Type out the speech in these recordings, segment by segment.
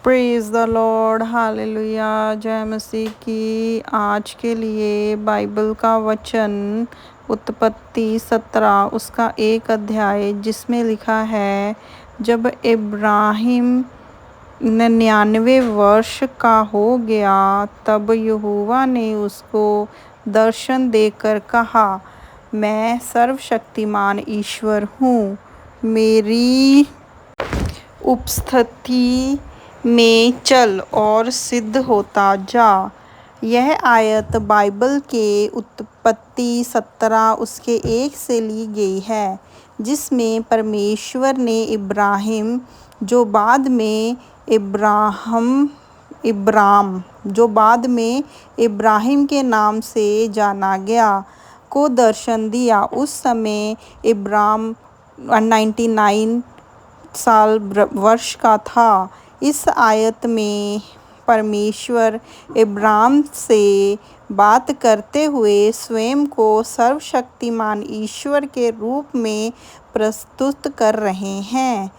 Praise the Lord, hallelujah, जय मसीह की। आज के लिए बाइबल का वचन उत्पत्ति 17 उसका 1 अध्याय, जिसमें लिखा है, जब इब्राहिम 99 वर्ष का हो गया तब यहोवा ने उसको दर्शन देकर कहा, मैं सर्वशक्तिमान ईश्वर हूँ, मेरी उपस्थिति में चल और सिद्ध होता जा। यह आयत बाइबल के उत्पत्ति 17 उसके 1 से ली गई है, जिसमें परमेश्वर ने इब्राहिम, जो बाद में इब्राहिम के नाम से जाना गया, को दर्शन दिया। उस समय इब्राहिम 99 वर्ष का था। इस आयत में परमेश्वर इब्राहिम से बात करते हुए स्वयं को सर्वशक्तिमान ईश्वर के रूप में प्रस्तुत कर रहे हैं।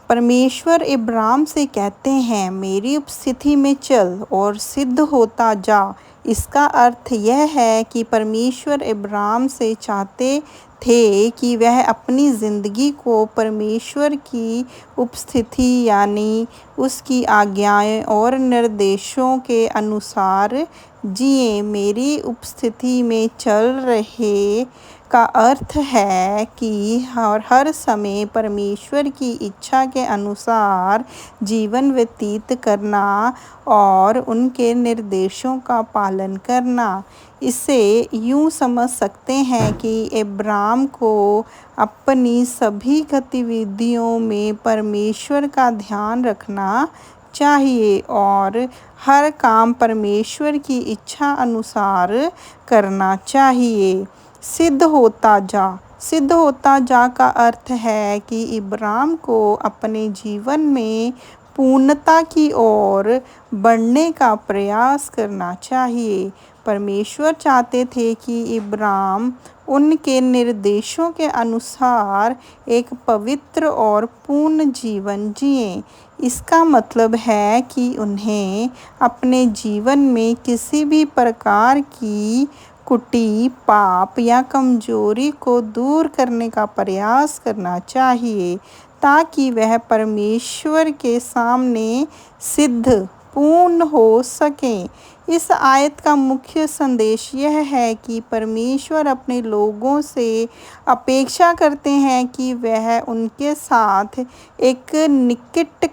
परमेश्वर इब्राहिम से कहते हैं, मेरी उपस्थिति में चल और सिद्ध होता जा। इसका अर्थ यह है कि परमेश्वर इब्राहिम से चाहते थे कि वह अपनी ज़िंदगी को परमेश्वर की उपस्थिति यानी उसकी आज्ञाएं और निर्देशों के अनुसार जिए। मेरी उपस्थिति में चल रहे का अर्थ है कि हर समय परमेश्वर की इच्छा के अनुसार जीवन व्यतीत करना और उनके निर्देशों का पालन करना। इसे यूँ समझ सकते हैं कि इब्राहिम को अपनी सभी गतिविधियों में परमेश्वर का ध्यान रखना चाहिए और हर काम परमेश्वर की इच्छा अनुसार करना चाहिए। सिद्ध होता जा का अर्थ है कि इब्राहिम को अपने जीवन में पूर्णता की ओर बढ़ने का प्रयास करना चाहिए। परमेश्वर चाहते थे कि इब्राहिम उनके निर्देशों के अनुसार एक पवित्र और पूर्ण जीवन जिए। इसका मतलब है कि उन्हें अपने जीवन में किसी भी प्रकार की त्रुटि, पाप या कमजोरी को दूर करने का प्रयास करना चाहिए, ताकि वह परमेश्वर के सामने सिद्ध, पूर्ण हो सकें। इस आयत का मुख्य संदेश यह है कि परमेश्वर अपने लोगों से अपेक्षा करते हैं कि वह उनके साथ एक निकट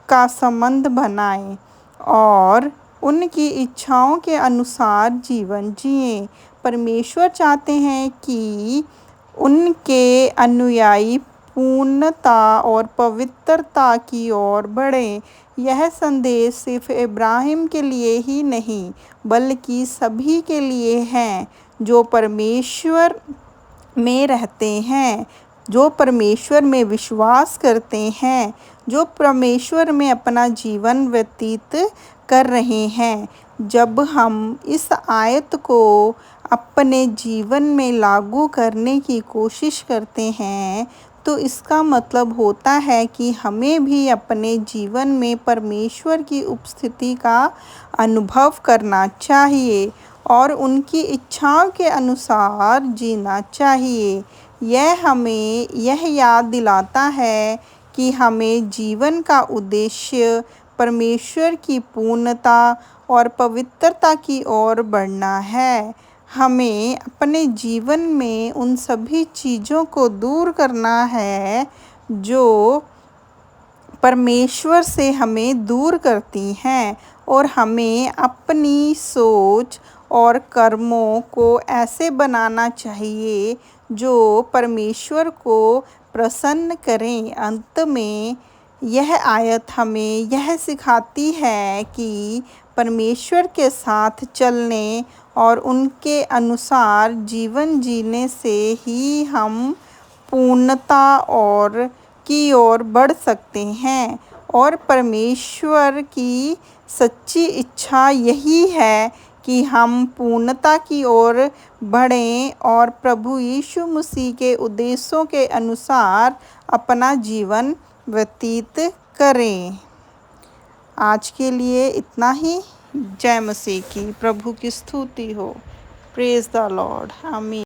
का संबंध बनाएं और उनकी इच्छाओं के अनुसार जीवन जिएं। परमेश्वर चाहते हैं कि उनके अनुयायी पूर्णता और पवित्रता की ओर बढ़ें। यह संदेश सिर्फ इब्राहिम के लिए ही नहीं, बल्कि सभी के लिए है जो परमेश्वर में रहते हैं, जो परमेश्वर में विश्वास करते हैं, जो परमेश्वर में अपना जीवन व्यतीत कर रहे हैं। जब हम इस आयत को अपने जीवन में लागू करने की कोशिश करते हैं, तो इसका मतलब होता है कि हमें भी अपने जीवन में परमेश्वर की उपस्थिति का अनुभव करना चाहिए और उनकी इच्छाओं के अनुसार जीना चाहिए। यह हमें यह याद दिलाता है कि हमें जीवन का उद्देश्य परमेश्वर की पूर्णता और पवित्रता की ओर बढ़ना है। हमें अपने जीवन में उन सभी चीज़ों को दूर करना है जो परमेश्वर से हमें दूर करती हैं और हमें अपनी सोच और कर्मों को ऐसे बनाना चाहिए जो परमेश्वर को प्रसन्न करें। अंत में यह आयत हमें यह सिखाती है कि परमेश्वर के साथ चलने और उनके अनुसार जीवन जीने से ही हम पूर्णता और की ओर बढ़ सकते हैं और परमेश्वर की सच्ची इच्छा यही है कि हम पूर्णता की ओर बढ़ें और प्रभु यीशु मसीह के उद्देश्यों के अनुसार अपना जीवन व्यतीत करें। आज के लिए इतना ही। जय मसीह की। प्रभु की स्तुति हो। Praise the Lord. आमीन।